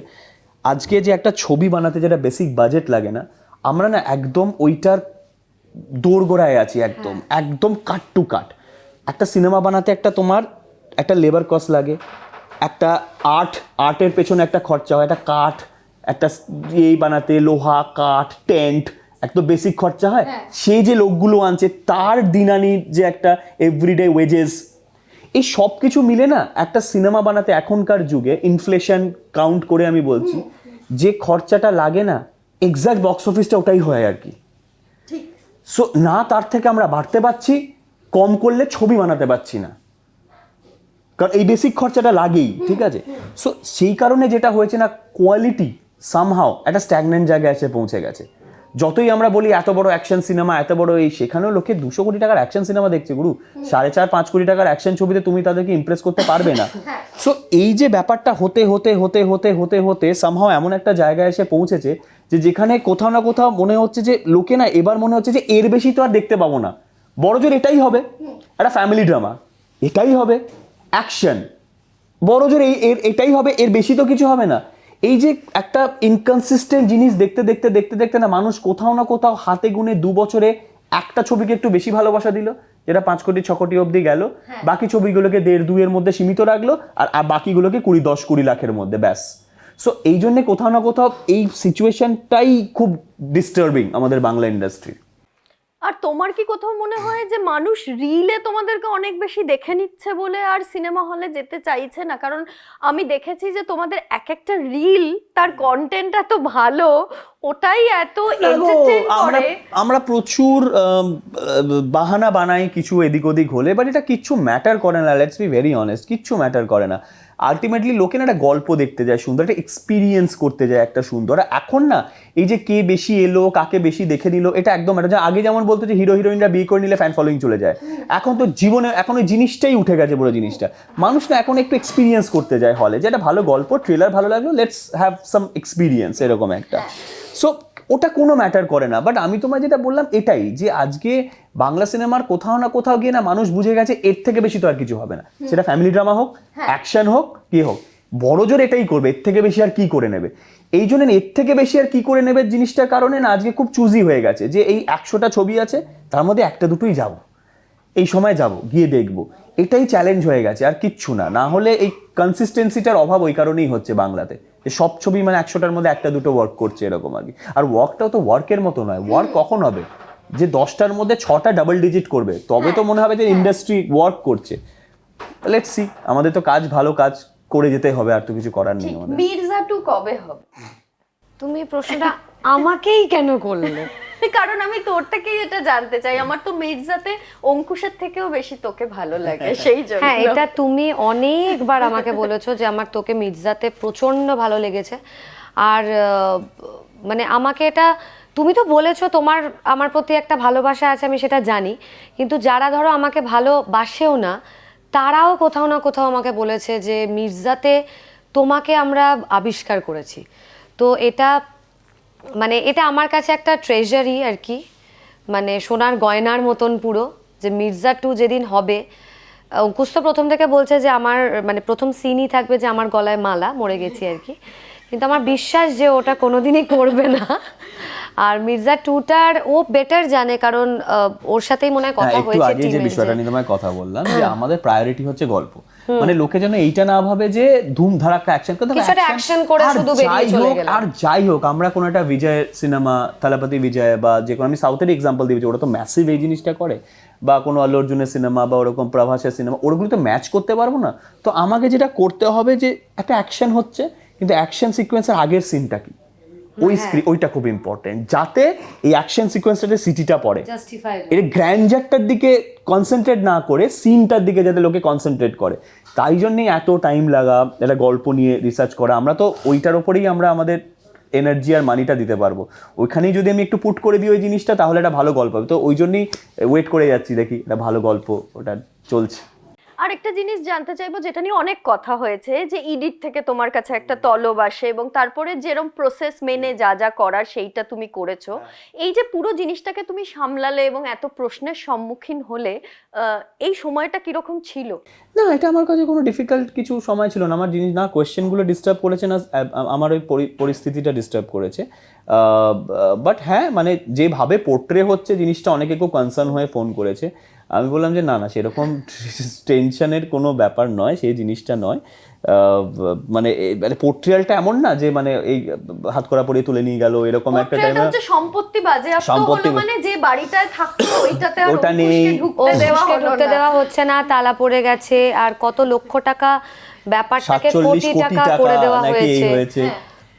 আজকে যে একটা ছবি বানাতে যেটা বেসিক বাজেট লাগে না, আমরা না একদম ওইটার দোরগোড়ায় আছি, একদম কাট টু কাট। একটা সিনেমা বানাতে তোমার একটা লেবার কস্ট লাগে, একটা আর্টের পেছনে একটা খরচা হয়, একটা কাঠ, একটা এই বানাতে লোহা কাঠ টেন্ট এক তো বেসিক খরচা হয়, সেই যে লোকগুলো আনছে তার দিনানির যে একটা এভরিডে ওয়েজেস, এই সব কিছু মিলে না একটা সিনেমা বানাতে এখনকার যুগে ইনফ্লেশন কাউন্ট করে আমি বলছি যে খরচাটা লাগে না, এক্সাক্ট বক্স অফিসটা ওটাই হয় আর কি। সো না তার থেকে আমরা বাড়তে পারছি, কম করলে ছবি বানাতে পারছি না, কারণ এই বেসিক খরচাটা লাগেই, ঠিক আছে। সো সেই কারণে যেটা হয়েছে না, কোয়ালিটি সামহাও একটা স্ট্যাগনেন্ট জায়গায় এসে পৌঁছে গেছে। যতই আমরা বলি এত বড় অ্যাকশন সিনেমা, এত বড় এই, সেখানেও লোকে 200 কোটি টাকার অ্যাকশন সিনেমা দেখছে গুরু, 4.5-5 কোটি টাকার অ্যাকশন ছবিতে তুমি তাদেরকে ইমপ্রেস করতে পারবে না। সো এই যে ব্যাপারটা হতে হতে হতে হতে হতে হতে সামহাও এমন একটা জায়গায় এসে পৌঁছেছে যে যেখানে কোথাও না কোথাও মনে হচ্ছে যে লোকে না এবার মনে হচ্ছে যে এর বেশি তো আর দেখতে পাবো না, বড়জোর এটাই হবে একটা ফ্যামিলি ড্রামা, এটাই হবে অ্যাকশন, বড়জোর এটাই হবে, এর বেশি তো কিছু হবে না। এই যে একটা ইনকনসিস্টেন্ট জিনিস দেখতে দেখতে দেখতে দেখতে না মানুষ কোথাও না কোথাও হাতে গুনে 2 বছরে একটা ছবিকে একটু বেশি ভালোবাসা দিল, যেটা 5 কোটি 6 কোটি অবধি গেল, বাকি ছবিগুলোকে 1.5-2 এর মধ্যে সীমিত রাখলো, আর বাকিগুলোকে 10-20 লাখের মধ্যে, ব্যাস। সো এই জন্যে কোথাও না কোথাও এই সিচুয়েশনটাই খুব ডিস্টার্বিং আমাদের বাংলা ইন্ডাস্ট্রি। আর তোমার কি কোথাও মনে হয় যে মানুষ রিলে তোমাদেরকে অনেক বেশি দেখে নিচ্ছে বলে আর সিনেমা হলে যেতে চাইছে না? কারণ আমি দেখেছি যে তোমাদের এক একটা রিল, তার কন্টেন্ট এত ভালো, ওটাই এত এন্টারটেইন করে। আমরা প্রচুর বাহানা বানাই কিছু এদিক ওদিক হলে, বাট এটা কিচ্ছু ম্যাটার করে না, লেটস বি ভেরি অনেস্ট, কিচ্ছু ম্যাটার করে না। আলটিমেটলি লোকে না একটা গল্প দেখতে যায় সুন্দর, একটা এক্সপিরিয়েন্স করতে যায় একটা সুন্দর। এখন না এই যে কে বেশি এলো, কাকে বেশি দেখে নিল, এটা একদম এটা আগে যেমন বলতো যে হিরো হিরোইনরা বিয়ে করে নিলে ফ্যান ফলোইং চলে যায়, এখন তো জীবনে এখন ওই জিনিসটাই উঠে গেছে পুরো জিনিসটা। মানুষ না এখন একটু এক্সপিরিয়েন্স করতে যায় হলে, যে একটা ভালো গল্প, ট্রেলার ভালো লাগলো, লেটস হ্যাভ সাম এক্সপিরিয়েন্স, এরকম একটা। সো ওটা কোনো ম্যাটার করে না। বাট আমি তোমায় যেটা বললাম এটাই, যে আজকে বাংলা সিনেমার কোথাও না কোথাও গিয়ে না মানুষ বুঝে গেছে এর থেকে বেশি তো আর কিছু হবে না, সেটা ফ্যামিলি ড্রামা হোক, অ্যাকশন হোক, কি হোক, বড়জোর এটাই করবে, এর থেকে বেশি আর কি করে নেবে। এই জন্য এর থেকে বেশি আর কি করে নেবে জিনিসটার কারণে না আজকে খুব চুজি হয়ে গেছে, যে এই 100টা ছবি আছে তার মধ্যে একটা দুটোই যাবো, এই সময় যাব, গিয়ে দেখবো, এটাই চ্যালেঞ্জ হয়ে গেছে, আর কিচ্ছু না। না হলে এই কনসিস্টেন্সিটার অভাব ওই কারণেই হচ্ছে বাংলাতে, যে সব ছবি মানে 100টার মধ্যে একটা দুটো ওয়ার্ক করছে এরকম আর কি। আর ওয়ার্কটাও তো ওয়ার্কের মতো নয়, ওয়ার্ক কখন হবে যে 10টার মধ্যে 6টা ডাবল ডিজিট করবে, তবে তো মনে হবে যে ইন্ডাস্ট্রি ওয়ার্ক করছে। লেটস সি, আমাদের তো কাজ, ভালো কাজ করে যেতে হবে, আর তো কিছু করার নেই আমাদের। মির্জা 2 কবে হবে? তুমি প্রশ্নটা আমাকেই কেন করলে? কারণ আমি তোর থেকেই এটা জানতে চাই, আমার তো মির্জাতে অঙ্কুশের থেকেও বেশি তোকে ভালো লাগে, সেই জন্য। হ্যাঁ, এটা তুমি অনেকবার আমাকে বলেছো যে আমার তোকে মির্জাতে প্রচন্ড ভালো লেগেছে। আর মানে আমাকে এটা তুমি তো বলেছো তোমার আমার প্রতি একটা ভালোবাসা আছে, আমি সেটা জানি, কিন্তু যারা ধরো আমাকে ভালোবাসেও না তারাও কোথাও না কোথাও আমাকে বলেছে যে মির্জাতে তোমাকে আমরা আবিষ্কার করেছি। তো এটা মানে এটা আমার কাছে একটা ট্রেজারি আর কি, মানে সোনার গয়নার মতন পুরো, যে মির্জা 2 যেদিন হবে, অঙ্কুশ তো প্রথম থেকে বলছে যে আমার মানে প্রথম সিনই থাকবে যে আমার গলায় মালা, মরে গেছি আর কি, কিন্তু আমার বিশ্বাস যে ওটা কোনোদিনই করবে না। আর মির্জা 2টার ও বেটার জানে, কারণ ওর সাথেই মনে হয় কথা একটু হয়েছে আগে যে বিষয়টা নিয়ে তোমায় কথা বললাম, যে আমাদের প্রায়োরিটি হচ্ছে গল্প, মানে লোকে যেন এইটা না ভাবে যে ধুম ধারাক্কা অ্যাকশন করতে, কিছুটা অ্যাকশন করে শুধু বেরিয়ে চলে গেল। আর যাই হোক, আমরা কোনো একটা বিজয় সিনেমা, থালাপতি বিজয় বা যে কোনো, আমি সাউথের এক্সাম্পল দিয়েছি, ওরা তো ম্যাসিভ এই জিনিসটা করে, বা কোনো আল্লু অর্জুনের সিনেমা বা ওরকম প্রভাসের সিনেমা, ওরগুলো তো ম্যাচ করতে পারবো না। তো আমাকে যেটা করতে হবে যে একটা অ্যাকশন হচ্ছে, কিন্তু অ্যাকশন সিকোয়েন্সের আগের সিনটা কি, ওইটা খুব ইম্পর্টেন্ট, যাতে এই অ্যাকশন সিকোয়েন্সটাতে সিটিটা পড়ে, এর গ্র্যান্ডারটার দিকে কনসেন্ট্রেট না করে সিনটার দিকে যাতে লোকে কনসেন্ট্রেট করে। তাই জন্যই এত টাইম লাগা একটা গল্প নিয়ে রিসার্চ করা। আমরা তো ওইটার ওপরেই আমরা আমাদের এনার্জি আর মানিটা দিতে পারবো। ওইখানেই যদি আমি একটু পুট করে দিই ওই জিনিসটা, তাহলে একটা ভালো গল্প হবে। তো ওই জন্যই ওয়েট করে যাচ্ছি, দেখি একটা ভালো গল্প ওটা চলছে। আর একটা জিনিস জানতে চাইবো, যেটা নিয়ে অনেক কথা হয়েছে, যে ইডিট থেকে তোমার কাছে একটা তলব আসে এবং তারপরে যেরকম প্রসেস মেনে যা যা করার সেইটা তুমি করেছো, এই যে পুরো জিনিসটাকে তুমি সামলালে এবং এত প্রশ্নের সম্মুখীন হলে, এই সময়টা কিরকম ছিল? না, এটা আমার কাছে কোনো ডিফিকাল্ট কিছু সময় ছিল না। আমার জিনিস না কোয়েশ্চেনগুলো ডিস্টার্ব করেছে, না আমার ওই পরিস্থিতিটা ডিস্টার্ব করেছে। বাট হ্যাঁ, মানে যেভাবে পোর্ট্রে হচ্ছে জিনিসটা, অনেকে খুব কনসার্ন হয়ে ফোন করেছে। আমি বললাম যে না না, সেরকম টেনশনের কোনো ব্যাপার নয়, সেই জিনিসটা নয়। মানে পোর্ট্রিয়ালটা এমন না যে মানে এই হাত করা পরিয়ে তুলে নিয়ে গেল এরকম একটা পোর্ট্রেট টাইমে হচ্ছে সম্পত্তি বাজেয়াপ্ত সম্পত্তি হলো, মানে যে বাড়িটায় থাকতো ওইটাতে আর ওটা নেই, অঙ্কুশকে ঢুকতে দেওয়া অঙ্কুশকে হলো ঢুকতে না। দেওয়া হচ্ছে না, তালা পড়ে গেছে, আর কত লক্ষ টাকা ব্যাপারটাকে 47 কোটি টাকা করে দেওয়া নাকি এই হয়েছে। হয়েছে।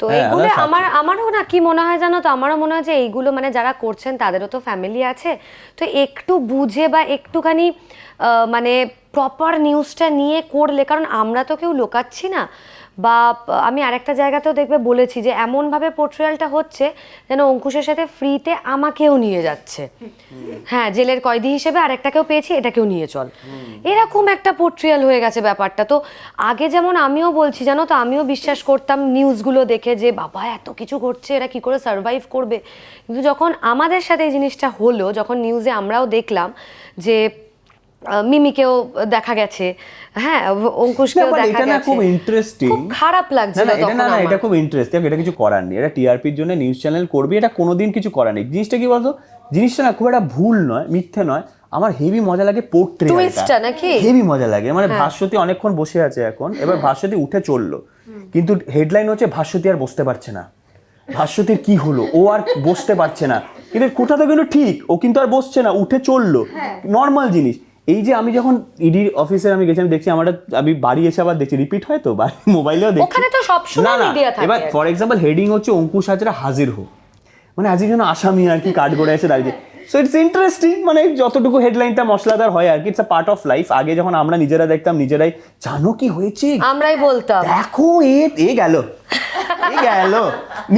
তো হ্যাঁ, এইগুলো আমরা আমারও না কি মনে হয় জানো তো, আমারও মনে হয় যে এইগুলো মানে যারা করছেন তাদেরও তো ফ্যামিলি আছে, তো একটু বুঝে বা একটুখানি মানে প্রপার নিউজটা নিয়ে করলে, কারণ আমরা তো কেউ লোকাচ্ছি না। বা আমি আরেকটা জায়গাতেও দেখবে বলেছি যে এমনভাবে পোর্ট্রিয়ালটা হচ্ছে যেন অঙ্কুশের সাথে ফ্রিতে আমাকেও নিয়ে যাচ্ছে, হ্যাঁ জেলের কয়েদি হিসেবে আরেকটাকেও পেয়েছি, এটাকেও নিয়ে চল, এরকম একটা পোর্ট্রিয়াল হয়ে গেছে ব্যাপারটা। তো আগে যেমন আমিও বলছি জানো তো, আমিও বিশ্বাস করতাম নিউজগুলো দেখে যে বাবা এত কিছু ঘটছে, এরা কি করে সার্ভাইভ করবে, কিন্তু যখন আমাদের সাথে এই জিনিসটা হলো, যখন নিউজে আমরাও দেখলাম যে মিমিকেও দেখা গেছে, হ্যাঁ অঙ্কুশকেও না, দেখা এটা না গেছে, খুব ইন্টারেস্টিং, খুব খারাপ লাগছিল এটা তখন না আমার। এটা খুব ইন্টারেস্টিং, এটা কিছু করার নেই, এটা টিআরপির জন্য নিউজ চ্যানেল করবি, এটা কোনোদিন কিছু করার নেই। জিনিসটা কি বলতো, জিনিসটা না খুব একটা ভুল নয়, মিথ্যে নয়, আমার হেভি মজা লাগে পোর্ট্রেটটা, টুইস্টটা নাকি হেভি মজা লাগে। মানে ভাস্বতী অনেকক্ষণ বসে আছে এখন, এবার ভাস্বতী উঠে চললো, কিন্তু হেডলাইন হচ্ছে ভাস্বতী আর বসতে পারছে না, ভাস্বতীর কি হলো, ও আর বসতে পারছে না, কিন্তু কোথাতে কিন্তু ঠিক, ও কিন্তু আর বসছে না, উঠে চললো, নর্মাল জিনিস। এই যে আমি যখন ইডি অফিসে আমি গেছিলাম, দেখছি আমি বাড়ি এসে আবার দেখছি রিপিট হয় তো মোবাইলেও দেখছি, ওখানে তো সবসময় মিডিয়া থাকে। এবার ফর এক্সাম্পল হেডিং হচ্ছে অঙ্কুশ হাজরা হাজির হোক, মানে আজকে যেন আসামি আর কি কাঠ গড়ে এসে দাঁড়িয়ে। সো ইটস ইন্টারেস্টিং, মানে যতটুকু হেডলাইনটা মশলাদার হয় আর কি, it's a part of life. আগে যখন আমরা নিজেরা দেখতাম, নিজেরাই জানো কি হয়েছে, আমরাই বলতাম দেখো এ গেল,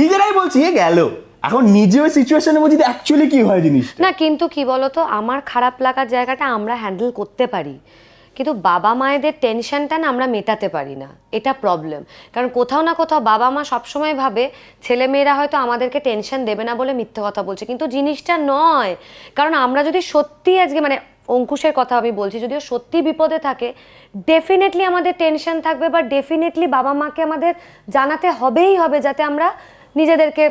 নিজেরাই বলছি এ গেল। এখন নিজে ওই সিচুয়েশনের মধ্যে অ্যাকচুয়ালি কি হয় জিনিসটা না, কিন্তু কি বলতো, আমার খারাপ লাগার জায়গাটা আমরা হ্যান্ডেল করতে পারি, কিন্তু বাবা মায়েদের টেনশনটা না আমরা মেটাতে পারি না, এটা প্রবলেম। কারণ কোথাও না কোথাও বাবা মা সবসময় ভাবে ছেলেমেয়েরা হয়তো আমাদেরকে টেনশন দেবে না বলে মিথ্যে কথা বলছে, কিন্তু জিনিসটা নয়। কারণ আমরা যদি সত্যি আজকে মানে অঙ্কুশের কথা আমি বলছি, যদিও সত্যি বিপদে থাকে, ডেফিনেটলি আমাদের টেনশন থাকবে, বা ডেফিনেটলি বাবা মাকে আমাদের জানাতে হবেই হবে, যাতে আমরা নিজেদেরকে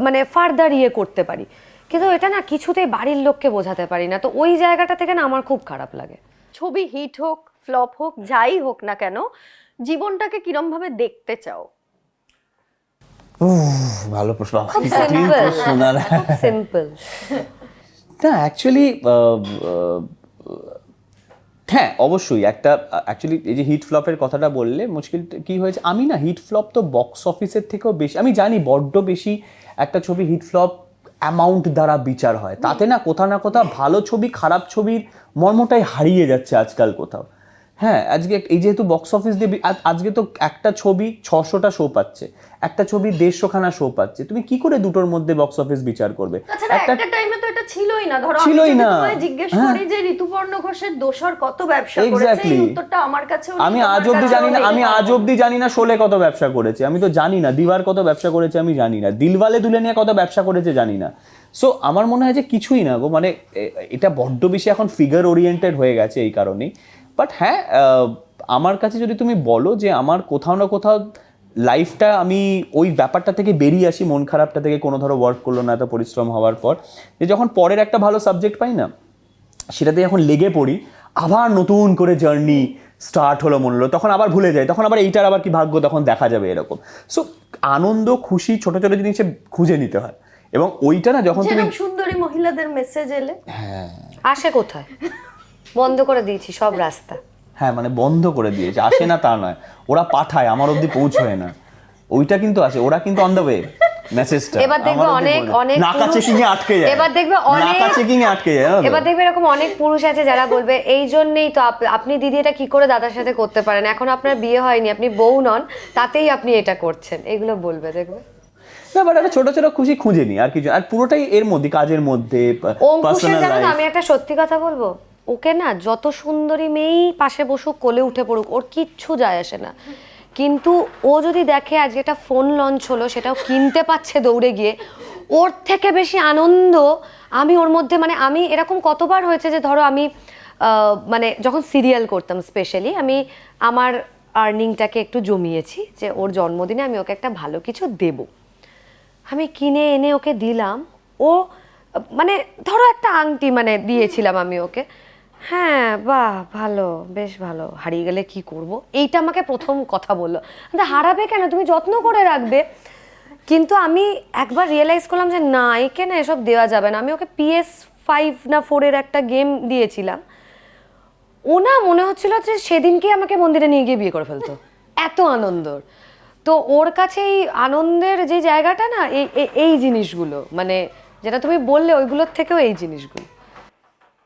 মানে ফার্দার করতে পারি। কিন্তু এটা না কিছুতেই বাড়ির লোককে বোঝাতে পারি না, তো ওই জায়গাটা থেকে না আমার খুব খারাপ লাগে। ছবি হিট হোক ফ্লপ হোক যাই হোক না কেন, জীবনটাকে কিরম ভাবে দেখতে চাও? ভালো প্রশ্ন, সিম্পল। না অ্যাকচুয়ালি হ্যাঁ অবশ্যই একটা অ্যাকচুয়ালি এই যে হিট ফ্লপের কথাটা বললে, মুশকিল কি হয়েছে, আমি না হিট ফ্লপ তো বক্স অফিসের থেকেও বেশি, আমি জানি বড্ড বেশি একটা ছবি হিট ফ্লপ অ্যামাউন্ট দ্বারা বিচার হয়, তাতে না কোথাও ভালো ছবি খারাপ ছবির মর্মটাই হারিয়ে যাচ্ছে আজকাল কোথাও। হ্যাঁ আজকে এই যেহেতু বক্স অফিস দিয়ে আজকে তো একটা ছবি 600টা শো পাচ্ছে, একটা ছবি 150খানা শো পাচ্ছে, তুমি কি করে দুটোর মধ্যে বক্স অফিস বিচার করবে? একটা টাইমে তো এটা ছিলই না। ধরো আমি ছিলই যদি না। তোমায় জিজ্ঞেস করি যে ঋতুপর্ণ ঘোষের দোসর কত ব্যবসা করেছে, Exactly. এই উত্তরটা আমার কাছেও নেই, আমি তোমার আজ অব্দি কাছেও জানি না, নেই। আমি আজ অব্দি জানি না শোলে কত ব্যবসা করেছে, আমি তো জানি না দিওয়ার কত ব্যবসা করেছে, আমি জানি না দিলওয়ালে দুলহানিয়া কত ব্যবসা করেছে, জানি না। সো আমার মনে হয় যে কিছুই না গো, মানে এটা বড্ড বেশি এখন ফিগার ওরিয়েন্টেড হয়ে গেছে এই কারণেই। বাট হ্যাঁ আমার কাছে যদি তুমি বলো যে আমার কোথাও না কোথাও লাইফটা আমি ওই ব্যাপারটা থেকে বেরিয়ে আসি, মন খারাপটা থেকে, কোনো ধরো ওয়ার্ক করলো না এত পরিশ্রম হওয়ার পর, যে যখন পরের একটা ভালো সাবজেক্ট পাই না, সেটাতে যখন লেগে পড়ি, আবার নতুন করে জার্নি স্টার্ট হলো মনে হলো, তখন আবার ভুলে যাই, তখন আবার এইটার আবার কি ভাগ্য, তখন দেখা যাবে এরকম। সো আনন্দ খুশি ছোট ছোট জিনিসে খুঁজে নিতে হয়, এবং ওইটা না যখন তুমি যেরকম সুন্দরী মহিলাদের মেসেজ এলে আসে কোথায়, বন্ধ করে দিয়েছি সব রাস্তা। হ্যাঁ মানে বন্ধ করে দিয়েছে, আসে না তা নয়, ওরা পাঠায়, আমার অবধি পৌঁছয় না, ওইটা কিন্তু আসে, ওরা কিন্তু অন দ্য ওয়ে মেসেজটা। এবার দেখবে অনেক নাকা চেকিং এ আটকে যায়, এবার দেখবে নাকা চেকিং এ আটকে যায়, এবার দেখবে এরকম অনেক পুরুষ আছে যারা বলবে এই জন্যই তো আপনি দিদি এটা কি করে দাদার সাথে করতে পারেন, এখন আপনার বিয়ে হয়নি, আপনি বউ নন, তাতেই আপনি এটা করছেন, এগুলো বলবে দেখবে। না বাট একটা ছোট ছোট খুশি খুঁজে নি আর কিছু, আর পুরোটাই এর মধ্যে, কাজের মধ্যে, অঙ্কুশের পার্সোনাল জানো তো, লাইফ। আমি একটা সত্যি কথা বলবো, ওকে না যত সুন্দরী মেয়েই পাশে বসুক, কোলে উঠে পড়ুক, ওর কিচ্ছু যায় আসে না, কিন্তু ও যদি দেখে আজকে একটা ফোন লঞ্চ হলো, সেটাও কিনতে পাচ্ছে দৌড়ে গিয়ে, ওর থেকে বেশি আনন্দ আমি ওর মধ্যে, মানে আমি এরকম কতবার হয়েছে যে ধরো আমি মানে যখন সিরিয়াল করতাম স্পেশালি, আমি আমার আর্নিংটাকে একটু জমিয়েছি যে ওর জন্মদিনে আমি ওকে একটা ভালো কিছু দেব, আমি কিনে এনে ওকে দিলাম, ও মানে ধরো একটা আংটি মানে দিয়েছিলাম আমি ওকে, হ্যাঁ বাহ ভালো, বেশ ভালো। হারিয়ে গেলে কি করব, এইটা আমাকে প্রথম কথা বললো। হারাবে কেন, তুমি যত্ন করে রাখবে। কিন্তু আমি একবার রিয়েলাইজ করলাম যে না, একে না এসব দেওয়া যাবে না। আমি ওকে PS5 না 4 একটা গেম দিয়েছিলাম। ও না মনে হচ্ছিল যে সেদিনকে আমাকে মন্দিরে নিয়ে গিয়ে বিয়ে করে ফেলতো, এত আনন্দর। তো ওর কাছে এই আনন্দের যে জায়গাটা না, এই জিনিসগুলো মানে যেটা তুমি বললে ওইগুলোর থেকেও এই জিনিসগুলো।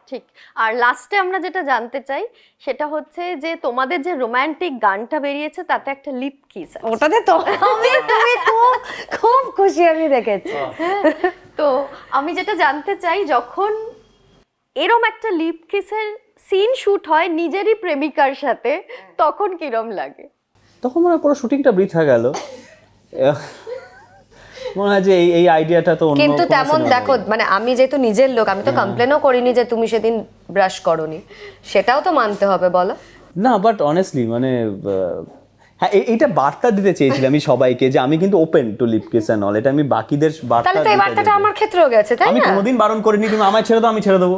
ঠিক। আর লাস্টে আমরা যেটা জানতে চাই সেটা হচ্ছে যে তোমাদের যে রোমান্টিক গানটা বেরিয়েছে তাতে একটা লিপ কিস, ওটাতে তো তুমি খুব খুব খুশি আমি দেখেছি। তো আমি যেটা জানতে চাই, যখন এরম একটা লিপ কিসের সিন শুট হয় নিজেরই প্রেমিকার সাথে, তখন কিরম লাগে? তখন মনে হয় পুরো শুটিংটা বৃথা গেল। মনে হয় যে এই আইডিয়াটা তো অন্য কিন্তু কোনো তেমন cinema দেখো, নেই। মানে আমি যেহেতু নিজের লোক, আমি তো কমপ্লেনও করিনি যে তুমি সেদিন ব্রাশ করনি, সেটাও তো মানতে হবে বলো। না বাট অনেস্টলি মানে হ্যাঁ এইটা বার্তা দিতে চেয়েছিলাম আমি সবাইকে যে আমি কিন্তু open to lip kiss and all, এটা আমি বাকিদের বার্তা তাহলে তো এই দিতে বার্তাটা চাইছি। আমার ক্ষেত্রেও গেছে, তাই আমি না? কোনোদিন বারণ করিনি তুমি আমায় ছেড়ে দাও, আমি ছেড়ে দেবো,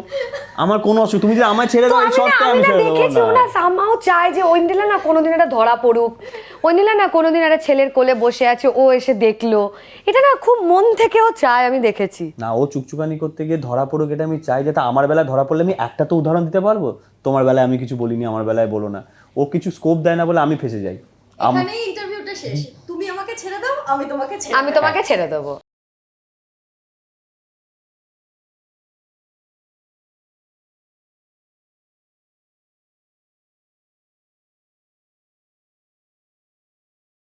আমার কোনো অসুবিধা, তুমি যদি আমায় ছেড়ে দাও এই শর্তে আমি ছেড়ে দেবো দেখেছি না। ওরা সামাও চায় যে ঐন্দ্রিলা না কোনোদিন এটা ধরা পড়ুক, ঐন্দ্রিলা না কোনোদিন একটা ছেলের কোলে বসে আছে, ও এসে দেখলো, এটা না খুব মন থেকেও চায়, আমি দেখেছি। না ও চুকচুকানি করতে গিয়ে ধরা পড়ুক, এটা আমি চাই, যাতে আমার বেলায় ধরা পড়লে আমি একটা তো উদাহরণ দিতে পারবো, তোমার বেলায় আমি কিছু বলিনি, আমার বেলায় বলো না। ও কিছু স্কোপ দেয় না বলে আমি ফেসে যাই। এখানেই ইন্টারভিউটা শেষ। তুমি আমাকে ছেড়ে দাও, আমি তোমাকে আমি তোমাকে ছেড়ে দেবো।